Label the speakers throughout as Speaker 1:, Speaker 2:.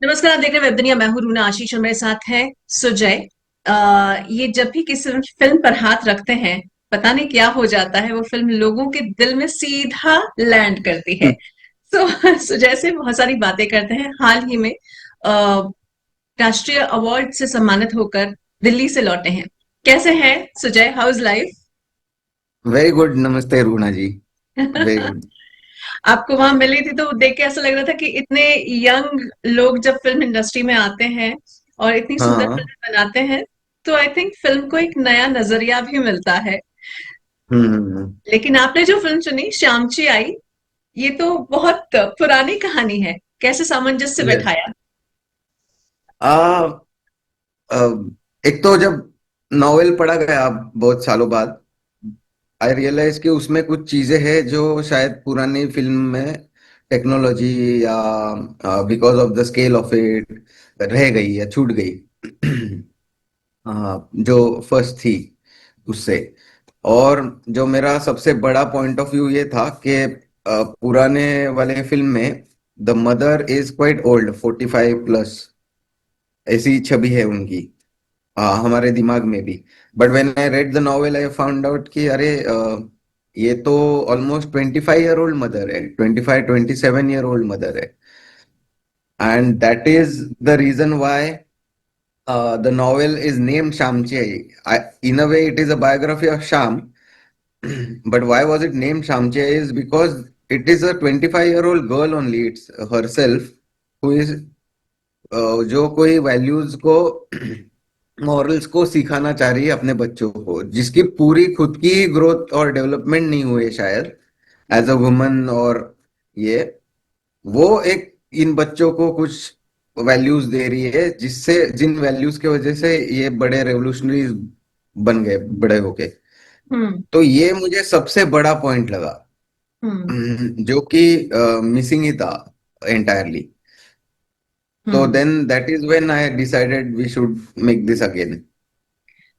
Speaker 1: नमस्कार, आप देख रहे हैं वेब दुनिया। मैं हूं रूना आशीष और मेरे साथ है सुजय। ये जब भी किसी फिल्म पर हाथ रखते हैं, पता नहीं क्या हो जाता है, वो फिल्म लोगों के दिल में सीधा लैंड करती है। तो सुजय से बहुत सारी बातें करते हैं। हाल ही में राष्ट्रीय अवार्ड से सम्मानित होकर दिल्ली से लौटे हैं। कैसे हैं Sujay? How is
Speaker 2: very good. नमस्ते Runa ji. Very
Speaker 1: life?
Speaker 2: Good.
Speaker 1: आपको वहां मिली थी तो देख के ऐसा लग रहा था कि इतने यंग लोग जब फिल्म इंडस्ट्री में आते हैं और इतनी सुंदर
Speaker 2: हाँ।
Speaker 1: फिल्म बनाते हैं, तो आई थिंक फिल्म को एक नया नजरिया भी मिलता है।
Speaker 2: हम्म।
Speaker 1: लेकिन आपने जो फिल्म चुनी, श्यामची आई, ये तो बहुत पुरानी कहानी है। कैसे सामंजस्य
Speaker 2: यस।
Speaker 1: बैठाया?
Speaker 2: आ, आ, एक तो जब नॉवेल पढ़ा गया बहुत सालों बाद, आई रियलाइज कि उसमें कुछ चीजें हैं जो शायद पुरानी फिल्म में टेक्नोलॉजी या because of the scale of it रह गई या छूट गई। जो फर्स्ट थी उससे। और जो मेरा सबसे बड़ा पॉइंट ऑफ व्यू ये था कि पुराने वाले फिल्म में the mother is quite old, 45 plus, ऐसी छवि है उनकी हमारे दिमाग में भी। But when I read the novel I found out कि अरे ये तो ऑलमोस्ट 25 ईयर ओल्ड मदर है, 25-27 ईयर ओल्ड मदर है। And that is the reason why the novel is named Shamchi. In a way, it is a biography of Sham. But why was it named Shamchi is because it is a 25-year-old girl only. It's herself who is जो कोई values को morals को सिखाना चाह रही है अपने बच्चों को, जिसकी पूरी खुद की ग्रोथ और डेवलपमेंट नहीं हुई है शायद एज अ वुमन। और ये वो एक इन बच्चों को कुछ वैल्यूज दे रही है, जिससे जिन वैल्यूज की वजह से ये बड़े रेवोल्यूशनरी बन गए बड़े होके।
Speaker 1: हम्म।
Speaker 2: तो ये मुझे सबसे बड़ा पॉइंट लगा,
Speaker 1: हम्म।
Speaker 2: जो कि मिसिंग ही था एंटायरली। तो
Speaker 1: hmm.
Speaker 2: Then that is when I decided we should make this again.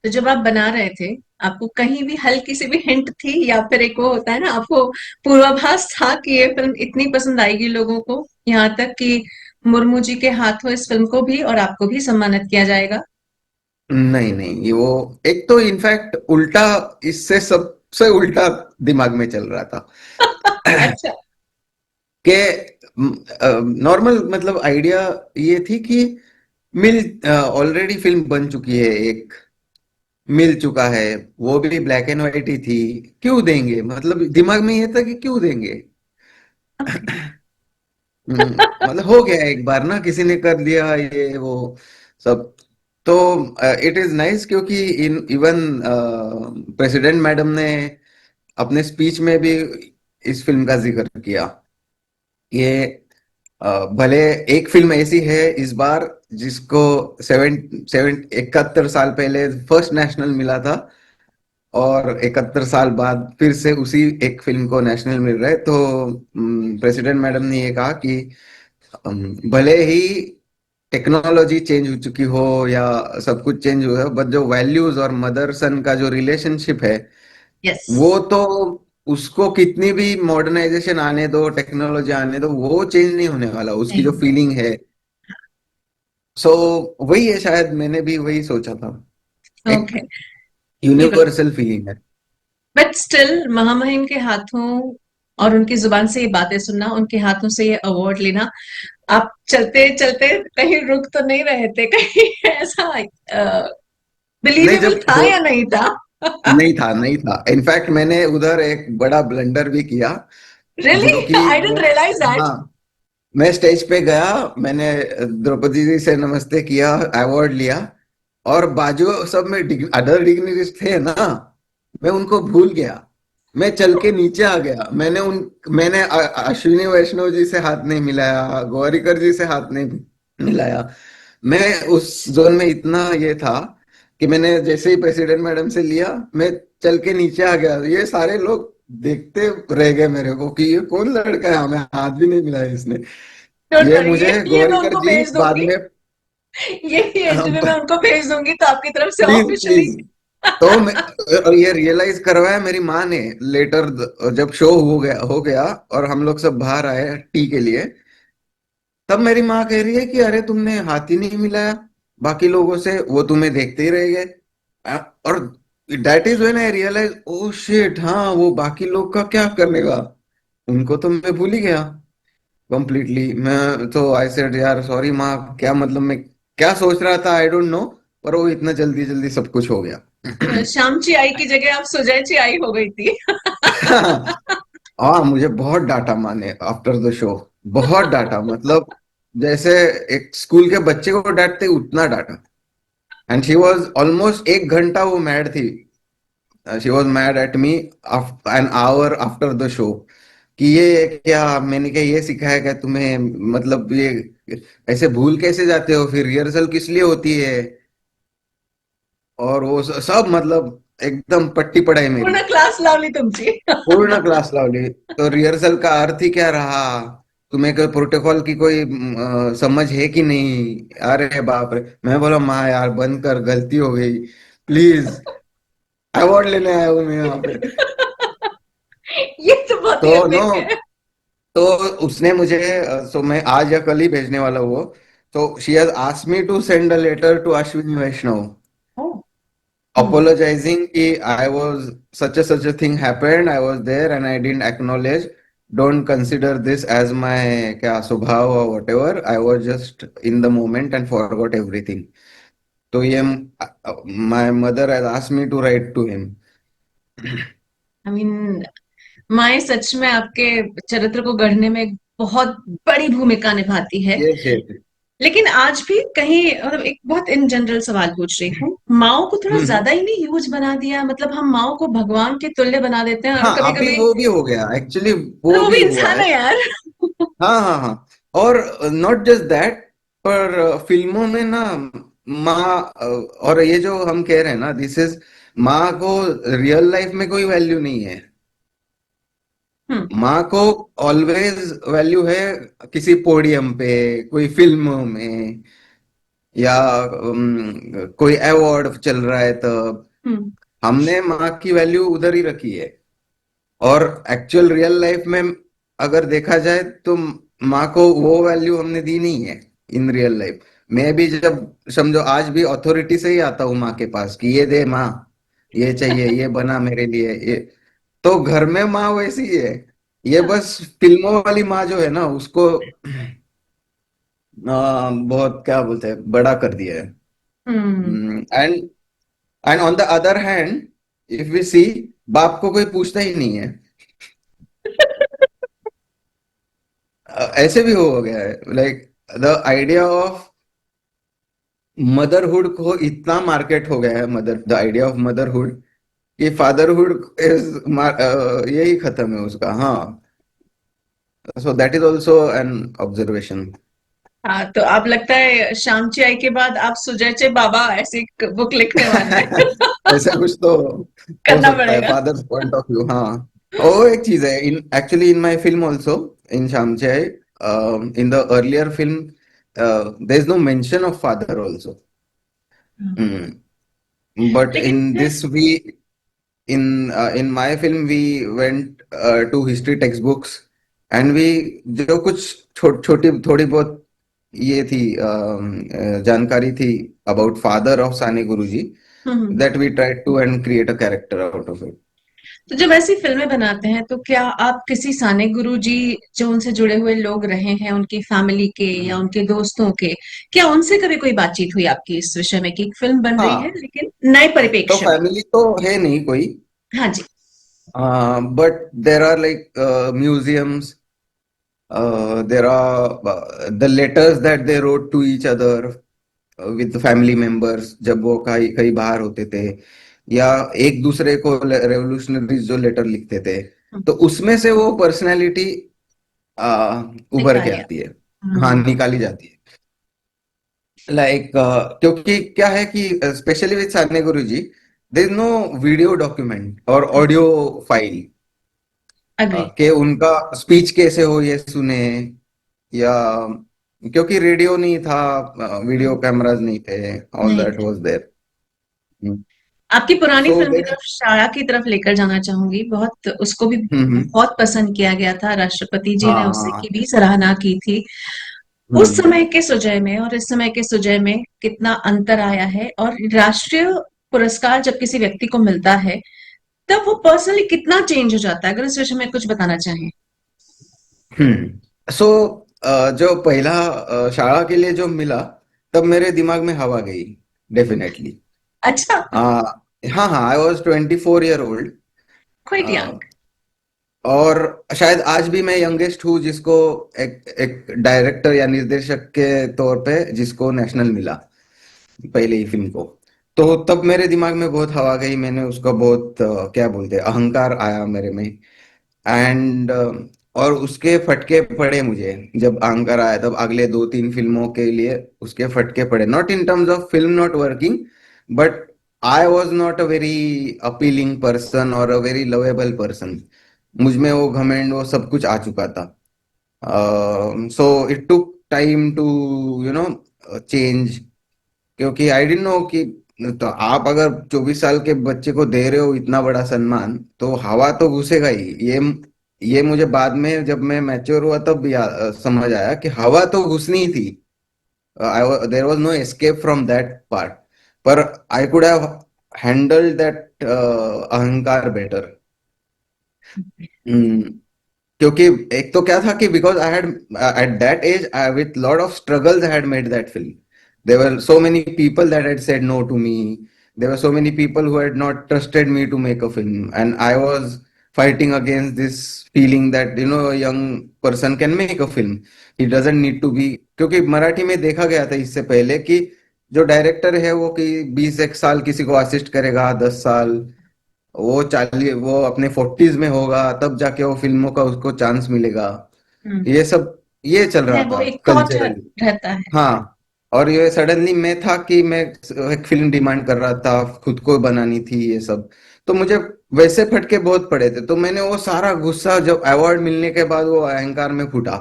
Speaker 1: तो जब आप बना रहे थे, आपको कहीं भी हल्की सी भी हिंट थी, या फिर एक वो होता है ना, आपको पूर्वाभास था कि ये फिल्म इतनी पसंद आएगी लोगों को, यहाँ तक कि मुर्मू जी के हाथों इस फिल्म को भी और आपको भी सम्मानित किया जाएगा?
Speaker 2: नहीं नहीं, ये वो एक तो इनफैक्ट उल्टा, इससे सबसे उल्टा दिमाग में चल रहा था।
Speaker 1: अच्छा।
Speaker 2: कि नॉर्मल मतलब आइडिया ये थी कि मिल ऑलरेडी फिल्म बन चुकी है, एक मिल चुका है, वो भी ब्लैक एंड व्हाइट ही थी, क्यों देंगे, मतलब दिमाग में ये था कि क्यों देंगे।
Speaker 1: ओके।
Speaker 2: मतलब हो गया एक बार ना, किसी ने कर दिया ये वो सब। तो इट इज नाइस क्योंकि इन इवन प्रेसिडेंट मैडम ने अपने स्पीच में भी इस फिल्म का जिक्र किया। ये भले एक फिल्म ऐसी है इस बार जिसको सेवन सेवन 71 साल पहले फर्स्ट नेशनल मिला था, और 71 साल बाद फिर से उसी एक फिल्म को नेशनल मिल रहा है। तो प्रेसिडेंट मैडम ने ये कहा कि भले ही टेक्नोलॉजी चेंज हो चुकी हो या सब कुछ चेंज हुआ है, बट जो वैल्यूज और मदर सन का जो रिलेशनशिप है,
Speaker 1: यस।
Speaker 2: वो तो उसको कितनी भी मॉडर्नाइजेशन आने दो, टेक्नोलॉजी आने दो, वो चेंज नहीं होने वाला, उसकी जो
Speaker 1: नहीं।
Speaker 2: फीलिंग है। सो वही है, शायद मैंने भी वही सोचा था। एक
Speaker 1: ओके। बिल्कुल।
Speaker 2: यूनिवर्सल फीलिंग है।
Speaker 1: बट स्टिल महामहिम के हाथों और उनकी जुबान से ये बातें सुनना, उनके हाथों से ये अवार्ड लेना, आप चलते चलते कहीं रुक तो नहीं रहे थे? कहीं ऐसा
Speaker 2: नहीं,
Speaker 1: बिलीवेबल
Speaker 2: जब
Speaker 1: था
Speaker 2: हो
Speaker 1: या नहीं था?
Speaker 2: नहीं था, नहीं था। इनफैक्ट मैंने उधर एक बड़ा ब्लंडर भी किया,
Speaker 1: रियली?
Speaker 2: जो कि
Speaker 1: आई डेंट
Speaker 2: मैं,
Speaker 1: रियलाइज दैट।
Speaker 2: हाँ, मैं स्टेज पे गया, मैंने द्रौपदी जी से नमस्ते किया, अवार्ड लिया, और बाजू सब में अदर डिग्निटरीज थे ना, मैं उनको भूल गया। मैं चल के नीचे आ गया। मैंने अश्विनी वैष्णव जी से हाथ नहीं मिलाया, गौरीकर जी से हाथ नहीं मिलाया। मैं उस जोन में इतना ये था कि मैंने जैसे ही प्रेसिडेंट मैडम से लिया, मैं चल के नीचे आ गया। ये सारे लोग देखते रह गए मेरे को कि ये कौन लड़का है, हमें हाथ भी नहीं मिलाया इसने।
Speaker 1: डोंट
Speaker 2: ये
Speaker 1: वरी,
Speaker 2: मुझे
Speaker 1: ये मैं
Speaker 2: गौरीकर
Speaker 1: उनको
Speaker 2: जी
Speaker 1: भेज
Speaker 2: बाद
Speaker 1: दूंगी।
Speaker 2: में
Speaker 1: ये इंटरव्यू मैं उनको भेज दूंगी तो आपकी तरफ से
Speaker 2: प्लीज
Speaker 1: ऑफिशियली।
Speaker 2: प्लीज। तो मैं, और ये रियलाइज करवाया मेरी माँ ने लेटर, जब शो हो गया और हम लोग सब बाहर आए टी के लिए, तब मेरी माँ कह रही है कि अरे तुमने हाथ ही नहीं मिलाया बाकी लोगों से, वो तुम्हें देखते ही रह गए। और that is when I realize, oh shit, हाँ वो बाकी लोग का क्या करने का, उनको तो मैं भूल ही गया कंप्लीटली। मैं तो आई सेड यार सॉरी माँ, क्या मतलब मैं क्या सोच रहा था आई डोंट नो, पर वो इतना जल्दी जल्दी सब कुछ हो गया।
Speaker 1: श्यामची आई की जगह आप सुजयची आई हो गई थी।
Speaker 2: हाँ, मुझे बहुत डांटा माँ ने आफ्टर द शो, बहुत डांटा, मतलब जैसे एक स्कूल के बच्चे को डांटते उतना डांटा। एंड शी वॉज ऑलमोस्ट 1 घंटा वो मैड थी, she was mad at me an hour after the show, कि ये क्या मैंने क्या ये सिखाया क्या तुम्हें, मतलब ये ऐसे भूल कैसे जाते हो, फिर रिहर्सल किस लिए होती है, और वो सब मतलब एकदम पट्टी पढ़ाई मेरी,
Speaker 1: पूर्ण क्लास लावली तुमची.
Speaker 2: पूर्ण क्लास लावली। तो रिहर्सल का अर्थ ही क्या रहा, तुम्हें कोई प्रोटोकॉल की कोई समझ है कि नहीं। अरे बाप रे, मैं बोला माँ यार बंद कर, गलती हो गई, प्लीज, अवार्ड लेने आया हूँ मैं यहाँ पे।
Speaker 1: ये तो बहुत
Speaker 2: तो
Speaker 1: ही
Speaker 2: नो,
Speaker 1: एपिक है.
Speaker 2: तो उसने मुझे सो मैं आज या कल ही भेजने वाला हूँ वो। तो she has asked me to send a letter to Ashwini Vaishnaw
Speaker 1: oh. Hmm.
Speaker 2: apologizing कि I was such a thing happened, I was there and I didn't acknowledge, don't consider this as my क्या स्वभाव or whatever, I was just in the moment and forgot everything। तो ये my mother has asked me to write to him।
Speaker 1: I mean, माए सच में आपके चरित्र को गढ़ने में एक बहुत बड़ी भूमिका निभाती है.
Speaker 2: yes yes।
Speaker 1: लेकिन आज भी कहीं, मतलब एक बहुत इन जनरल सवाल पूछ रही हूँ, माओ को थोड़ा
Speaker 2: हम्म।
Speaker 1: ज्यादा ही नहीं ह्यूज बना दिया? मतलब हम माओ को भगवान के तुल्य बना देते हैं, और
Speaker 2: हाँ
Speaker 1: कभी
Speaker 2: अभी
Speaker 1: कभी
Speaker 2: वो भी हो गया एक्चुअली,
Speaker 1: मतलब
Speaker 2: वो
Speaker 1: वो
Speaker 2: भी
Speaker 1: भी
Speaker 2: हुआ
Speaker 1: इंसान
Speaker 2: है।
Speaker 1: है यार.
Speaker 2: हाँ हाँ हाँ। और नॉट जस्ट दैट, पर फिल्मों में ना माँ और ये जो हम कह रहे हैं ना दिस इज, माँ को रियल लाइफ में कोई वैल्यू नहीं है।
Speaker 1: हम्म.
Speaker 2: माँ को ऑलवेज वैल्यू है किसी पोडियम पे, कोई फिल्म में, या कोई अवार्ड चल रहा है तब।
Speaker 1: हम्म.
Speaker 2: हमने माँ की वैल्यू उधर ही रखी है। और एक्चुअल रियल लाइफ में अगर देखा जाए तो माँ को वो वैल्यू हमने दी नहीं है इन रियल लाइफ। मैं भी जब समझो आज भी अथॉरिटी से ही आता हूँ माँ के पास कि ये दे माँ, ये चाहिए, ये बना मेरे लिए ये, तो घर में माँ वैसी ही है। ये बस फिल्मों वाली माँ जो है ना उसको बहुत क्या बोलते हैं बड़ा कर दिया है।
Speaker 1: Hmm.
Speaker 2: And and on the other hand if we see, बाप को कोई पूछता ही नहीं है। ऐसे भी हो गया है, like the idea of motherhood को इतना मार्केट हो गया है, mother the idea of motherhood, कि फादरहुड इज यही खत्म है उसका। हाँ, so that is also an observation.
Speaker 1: हाँ, तो आप लगता है श्यामची आई के बाद आप सुजयचे बाबा ऐसी बुक लिखने वाले हैं.
Speaker 2: ऐसा कुछ तो हो
Speaker 1: करना
Speaker 2: सकता है,
Speaker 1: पड़ेगा.
Speaker 2: Father's point of view. हाँ, और एक चीज है in actually in my film also, in Shyamchi Aai, in the earlier film there is no mention of father also, but
Speaker 1: लेकिन
Speaker 2: in this we in my film we went to history textbooks and we जो कुछ छोटी थोड़ी बहुत ये थी जानकारी थी about father of Sane Guruji,
Speaker 1: hmm,
Speaker 2: that we tried to and create a character out of it।
Speaker 1: तो जब ऐसी फिल्में बनाते हैं तो क्या आप किसी साने गुरुजी जो उनसे जुड़े हुए लोग रहे हैं, उनकी फैमिली के या
Speaker 2: हम्म।
Speaker 1: उनके दोस्तों के, क्या उनसे कभी कोई बातचीत हुई आपकी इस विषय में कि एक फिल्म बन रही है
Speaker 2: हाँ,
Speaker 1: लेकिन नए
Speaker 2: तो
Speaker 1: परिप्रेक्ष्य में?
Speaker 2: फैमिली तो है नहीं कोई,
Speaker 1: हाँ जी.
Speaker 2: but there are like museums, there are the letters that they wrote to each other with family members, जब वो कहीं कहीं बाहर होते थे, या एक दूसरे को रेवोल्यूशनरीज जो लेटर लिखते थे,
Speaker 1: हम्म,
Speaker 2: तो उसमें से वो पर्सनैलिटी उभर के
Speaker 1: निकालिया.
Speaker 2: आती है। हाँ,
Speaker 1: हम्म.
Speaker 2: निकाली जाती है। लाइक क्योंकि क्या है कि specially with Sane Guruji there is no video document और ऑडियो फाइल
Speaker 1: अग्री.
Speaker 2: के उनका स्पीच कैसे हो ये सुने, या क्योंकि रेडियो नहीं था, वीडियो कैमराज नहीं थे, ऑल
Speaker 1: नहीं.
Speaker 2: That was there.
Speaker 1: आपकी पुरानी
Speaker 2: सो
Speaker 1: फिल्म की
Speaker 2: देर।
Speaker 1: तरफ, शाया की तरफ लेकर जाना चाहूंगी. बहुत उसको भी
Speaker 2: हम्म।
Speaker 1: बहुत पसंद किया गया था. राष्ट्रपति जी
Speaker 2: हाँ
Speaker 1: ने
Speaker 2: हाँ
Speaker 1: उसे
Speaker 2: हाँ।
Speaker 1: की भी सराहना की थी. उस
Speaker 2: हम्म
Speaker 1: समय के सुजय में और इस समय के सुजय में कितना अंतर आया है, और राष्ट्रीय पुरस्कार जब किसी व्यक्ति को मिलता है तब वो पर्सनली कितना चेंज हो जाता है, अगर इस विषय में कुछ बताना चाहें।
Speaker 2: सो जो पहला शाला के लिए जो मिला, तब मेरे दिमाग में हवा गई, डेफिनेटली।
Speaker 1: अच्छा।
Speaker 2: हाँ हाँ, I was 24 year old.
Speaker 1: Quite young.
Speaker 2: और शायद आज भी मैं यंगेस्ट हूँ जिसको एक एक डायरेक्टर या निर्देशक के तौर पे जिसको नेशनल मिला पहले ही फिल्म को। तो तब मेरे दिमाग में बहुत हवा गई, मैंने उसका बहुत क्या बोलते हैं, अहंकार आया मेरे में। एंड और उसके फटके पड़े मुझे। जब अहंकार आया तब अगले 2-3 फिल्मों के लिए उसके फटके पड़े, not in terms of film not working, but I was not a very appealing person और अ वेरी लवेबल पर्सन। मुझ में वो घमंड वो सब कुछ आ चुका था। So it took time to change, क्योंकि आई डिडंट नो कि तो आप अगर 24 साल के बच्चे को दे रहे हो इतना बड़ा सम्मान, तो हवा तो घुसेगा ही। ये मुझे बाद में जब मैं मैच्योर हुआ तब समझ आया कि हवा तो घुसनी ही थी। There was no escape from that part. पर I could have handled that अहंकार बेटर। क्योंकि एक तो क्या था कि because I had at that age with lot of struggles I had made that film. There were so many people that had said no to me. There were so many people who had not trusted me to make a film, and I was fighting against this feeling that a young person can make a film. He doesn't need to be, क्योंकि मराठी में देखा गया था इससे पहले कि जो director है वो कि 20 एक साल किसी को असिस्ट करेगा, 10 साल, वो अपने 40s में होगा तब जाके वो फिल्मों का उसको चांस मिलेगा।
Speaker 1: हम्म।
Speaker 2: ये सब ये चल रहा
Speaker 1: है, वो
Speaker 2: था
Speaker 1: एक थॉट
Speaker 2: कल्चरली।
Speaker 1: रहता है।
Speaker 2: हाँ। और ये सडनली मैं था कि मैं एक फिल्म डिमांड कर रहा था, खुद को बनानी थी ये सब। तो मुझे वैसे फटके बहुत पड़े थे, तो मैंने वो सारा गुस्सा जब अवार्ड मिलने के बाद वो अहंकार में फूटा।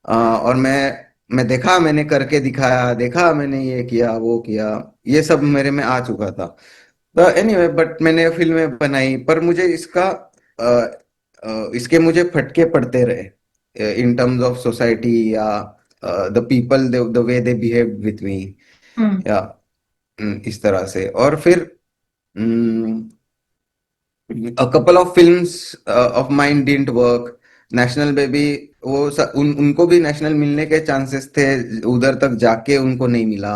Speaker 2: और मैं देखा, मैंने करके दिखाया, देखा मैंने ये किया वो किया, ये सब मेरे में आ चुका था। तो एनीवे, बट मैंने फिल्में बनाई, पर मुझे इसके मुझे फटके पड़ते रहे इन टर्म्स ऑफ सोसाइटी या the people, the way they behave with me,
Speaker 1: hmm.
Speaker 2: या इस तरह से। और फिर a couple of films of mine didn't work. National baby, उनको भी नेशनल मिलने के चांसेस थे, उधर तक जाके उनको नहीं मिला।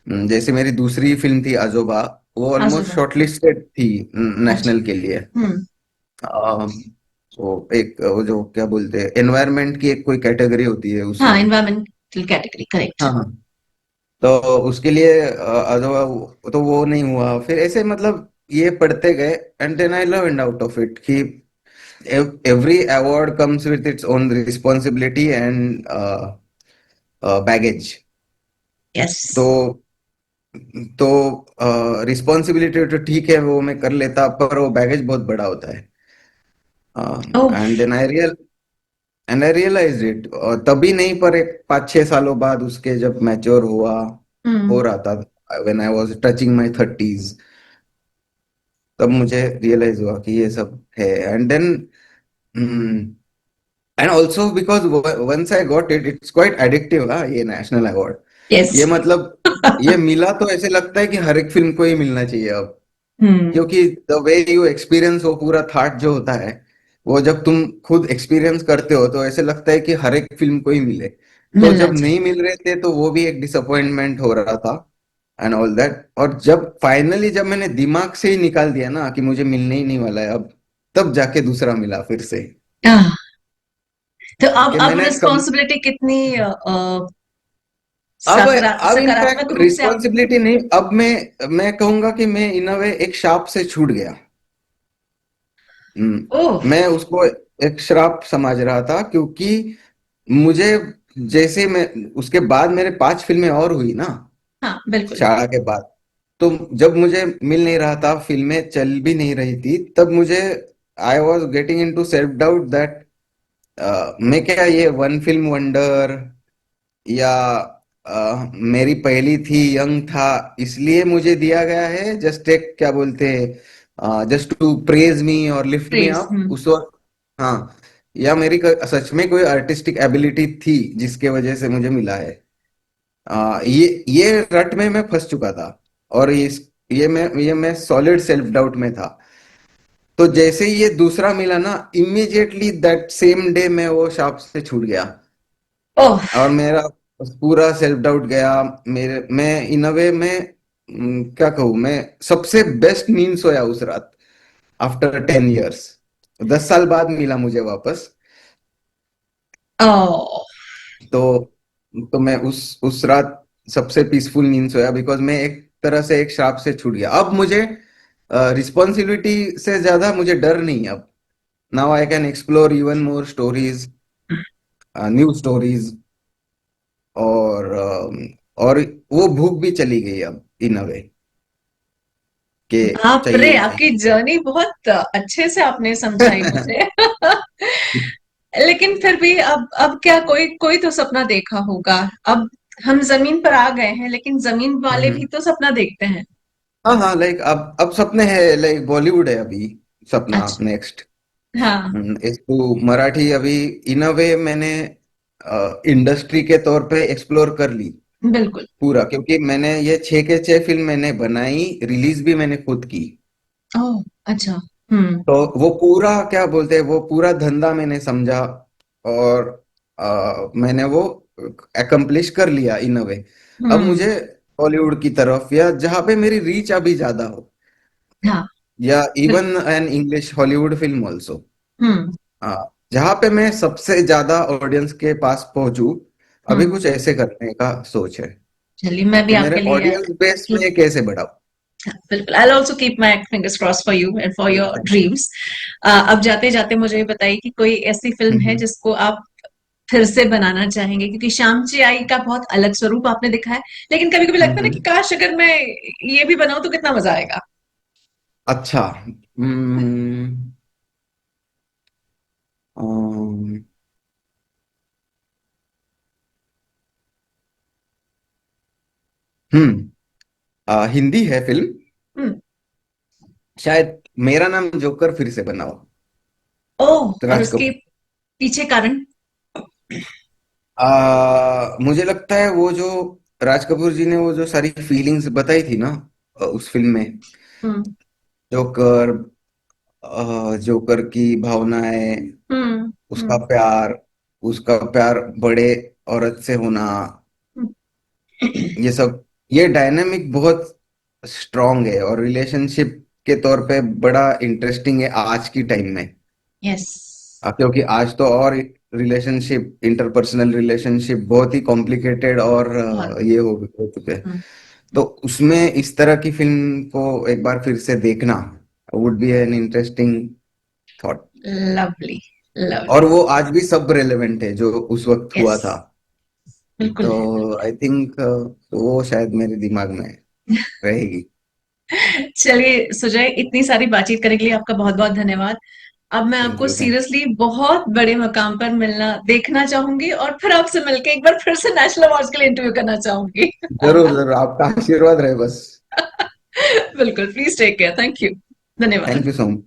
Speaker 2: जैसे मेरी दूसरी फिल्म थी अजोबा, वो ऑलमोस्ट
Speaker 1: आजूबा।
Speaker 2: शॉर्टलिस्टेड थी
Speaker 1: अच्छा।
Speaker 2: नेशनल के लिए।
Speaker 1: हम्म।
Speaker 2: तो एक वो जो क्या बोलते हैं, एनवायरनमेंट की एक कोई कैटेगरी होती है
Speaker 1: हाँ,
Speaker 2: उसमें।
Speaker 1: Environmental category, correct.
Speaker 2: हाँ हाँ। तो उसके लिए अथवा तो वो नहीं हुआ, फिर ऐसे मतलब ये पढ़ते गए। And then I love and out of it कि every award comes with its own responsibility and baggage.
Speaker 1: Yes.
Speaker 2: तो रिस्पॉन्सिबिलिटी तो ठीक है, वो मैं कर लेता, पर वो बैगेज बहुत बड़ा होता है।
Speaker 1: Oh.
Speaker 2: And then I realise it, और तभी नहीं, पर एक 5-6 सालों बाद उसके जब मैच्योर हुआ,
Speaker 1: हम्म।
Speaker 2: हो रहा था, when I was touching my 30s, तब मुझे रियलाइज हुआ कि ये सब है। And then and also because once I got it, it's quite addictive ना ये नेशनल अवार्ड।
Speaker 1: यस।
Speaker 2: ये मतलब ये मिला तो ऐसे लगता है कि हर एक फिल्म को ही मिलना चाहिए अब।
Speaker 1: हम्म।
Speaker 2: क्योंकि द वे यू एक्सपीरियंस वो पूरा थाट जो होता है, वो जब तुम खुद एक्सपीरियंस करते हो तो ऐसे लगता है कि हर एक फिल्म को ही मिले। तो
Speaker 1: मिलना
Speaker 2: जब नहीं
Speaker 1: चाहिए।
Speaker 2: मिल रहे थे तो वो भी एक डिसअपॉइंटमेंट हो रहा था, एंड ऑल दैट। और जब फाइनली जब मैंने दिमाग से ही निकाल दिया ना कि मुझे मिलने ही नहीं वाला है अब, तब जाके दूसरा मिला फिर से।
Speaker 1: आह, तो
Speaker 2: कि
Speaker 1: अब
Speaker 2: मैंने कम
Speaker 1: रिस्पॉन्सिबिलिटी कितनी
Speaker 2: अब
Speaker 1: सकारात्मक
Speaker 2: इनफैक्ट
Speaker 1: रूप से आप।
Speaker 2: रिस्पॉन्सिबिलिटी नहीं, अब मैं कहूंगा कि मैं इन अ वे एक शाप से छूट गया।
Speaker 1: ओह।
Speaker 2: मैं उसको एक श्राप समझ रहा था, क्योंकि मुझे जैसे मैं उसके बाद मेरे 5 फिल्में और हुई ना
Speaker 1: हाँ, बिल्कुल।
Speaker 2: शाला के बाद। तो जब मुझे मिल नहीं रहा था, फिल्में चल भी नहीं रही थी, तब मुझे I was getting into self doubt that मैं क्या ये वन फिल्म वंडर, या मेरी पहली थी, यंग था, इसलिए मुझे दिया गया है, जस्ट एक क्या बोलते हैं, जस्ट टू प्रेज मी और लिफ्ट मी
Speaker 1: प्रेज।
Speaker 2: अप उस वक्त। हाँ। या मेरी सच में कोई आर्टिस्टिक एबिलिटी थी जिसके वजह से मुझे मिला है। ये रट में मैं फंस चुका था, और ये मैं सॉलिड सेल्फ डाउट में था। तो जैसे ही ये दूसरा मिला ना, इमीडिएटली दैट सेम डे मैं वो शाप से छूट गया,
Speaker 1: ओह।
Speaker 2: और मेरा पूरा सेल्फ डाउट गया। मैं इन अ वे में क्या कहूँ, मैं सबसे बेस्ट नींद सोया उस रात, आफ्टर 10 years। 10 साल बाद मिला मुझे वापस।
Speaker 1: ओह।
Speaker 2: तो मैं उस रात सबसे पीसफुल नींद सोया, बिकॉज मैं एक तरह से एक श्राप से छूट गया। अब मुझे रिस्पॉन्सिबिलिटी से ज्यादा मुझे डर नहीं है अब। Now I can explore even more stories, new stories. और वो भूख भी चली गई अब, इन अ वे, कि
Speaker 1: बाप रे,
Speaker 2: चाहिए
Speaker 1: आपकी
Speaker 2: चाहिए।
Speaker 1: जर्नी बहुत अच्छे से आपने समझाई मुझे। लेकिन फिर भी अब क्या, कोई कोई तो सपना देखा होगा। अब हम जमीन पर आ गए हैं, लेकिन जमीन वाले भी
Speaker 2: हम्म।
Speaker 1: तो सपना देखते हैं।
Speaker 2: हाँ हाँ, लाइक अब सपने हैं, लाइक बॉलीवुड है अभी सपना
Speaker 1: अच्छा।
Speaker 2: नेक्स्ट।
Speaker 1: हाँ।
Speaker 2: इसको मराठी अभी इन अ वे मैंने इंडस्ट्री के तौर पे एक्सप्लोर कर ली
Speaker 1: बिल्कुल।
Speaker 2: पूरा, क्योंकि मैंने ये 6 के 6 फिल्म मैंने बनाई, रिलीज भी मैंने खुद की।
Speaker 1: ओह। अच्छा। हम्म।
Speaker 2: तो वो पूरा क्या बोलते हैं, वो पूरा धंधा मैंने समझा, और मैंने वो एकम्प्लिश कर लिया इन अ वे। अब
Speaker 1: हम्म।
Speaker 2: मुझे बॉलीवुड की तरफ, या जहाँ पे मेरी रीच अभी ज्यादा हो,
Speaker 1: हाँ।
Speaker 2: या
Speaker 1: बिल्कुल।
Speaker 2: Even an English Hollywood film also,
Speaker 1: hmm.
Speaker 2: जहाँ पे मैं सबसे ज्यादा ऑडियंस के पास पहुंचूं, अभी
Speaker 1: हम्म।
Speaker 2: कुछ ऐसे करने का सोच है
Speaker 1: चलिए, मैं भी
Speaker 2: कि
Speaker 1: आपके
Speaker 2: मेरे
Speaker 1: लिए
Speaker 2: ऑडियंस बेस
Speaker 1: keep,
Speaker 2: में कैसे बढ़ाऊं।
Speaker 1: हाँ, बिल्कुल, I also keep my fingers cross for you and for your
Speaker 2: thank you.
Speaker 1: Dreams. अब जाते जाते मुझे ये बताइए कि कोई ऐसी फिल्म है
Speaker 2: हम्म
Speaker 1: जिसको आप फिर से बनाना चाहेंगे, क्योंकि श्याम जी आई का बहुत अलग स्वरूप आपने दिखाया, लेकिन कभी कभी लगता है ना कि
Speaker 2: हम्म।
Speaker 1: काश अगर मैं ये भी बनाऊं तो कितना मजा आएगा।
Speaker 2: अच्छा। हम्म। अम, हम्म। हिंदी है फिल्म,
Speaker 1: हम्म।
Speaker 2: शायद मेरा नाम जोकर फिर से बनाओ,
Speaker 1: ओह, और
Speaker 2: राज
Speaker 1: उसके
Speaker 2: कपूर।
Speaker 1: पीछे कारण?
Speaker 2: मुझे लगता है वो जो राज कपूर जी ने वो जो सारी फीलिंग्स बताई थी ना, उस फिल्म में,
Speaker 1: हम्म।
Speaker 2: जोकर, जोकर की भावनाएं,
Speaker 1: हम्म।
Speaker 2: उसका
Speaker 1: हम्म।
Speaker 2: प्यार, बड़े औरत से होना,
Speaker 1: हम्म।
Speaker 2: ये सब, ये डायनामिक बहुत स्ट्रांग है, और रिलेशनशिप के तौर पे बड़ा इंटरेस्टिंग है आज की टाइम में।
Speaker 1: यस।
Speaker 2: क्योंकि आज तो और रिलेशनशिप, इंटरपर्सनल रिलेशनशिप बहुत ही कॉम्प्लिकेटेड, और
Speaker 1: बहुत।
Speaker 2: ये हो चुके हैं।
Speaker 1: हम्म।
Speaker 2: तो उसमें इस तरह की फिल्म को एक बार फिर से देखना would be an interesting thought.
Speaker 1: Lovely.
Speaker 2: और
Speaker 1: लवली।
Speaker 2: वो आज भी सब रेलेवेंट है जो उस वक्त
Speaker 1: यस।
Speaker 2: हुआ था।
Speaker 1: बिल्कुल
Speaker 2: तो
Speaker 1: है।
Speaker 2: आई थिंक वो शायद मेरे दिमाग में रहेगी।
Speaker 1: चलिए सुजय, इतनी सारी बातचीत करने के लिए आपका बहुत बहुत धन्यवाद। अब मैं
Speaker 2: थैंक
Speaker 1: आपको
Speaker 2: यू, थैंक
Speaker 1: सीरियसली बहुत बड़े मकाम पर मिलना देखना चाहूंगी, और फिर आपसे मिलके एक बार फिर से नेशनल अवार्ड्स के लिए इंटरव्यू करना चाहूंगी।
Speaker 2: यू। जरूर जरूर, आपका आशीर्वाद रहे बस।
Speaker 1: बिल्कुल, please take care, thank you.
Speaker 2: Thank
Speaker 1: धन्यवाद।
Speaker 2: You so much.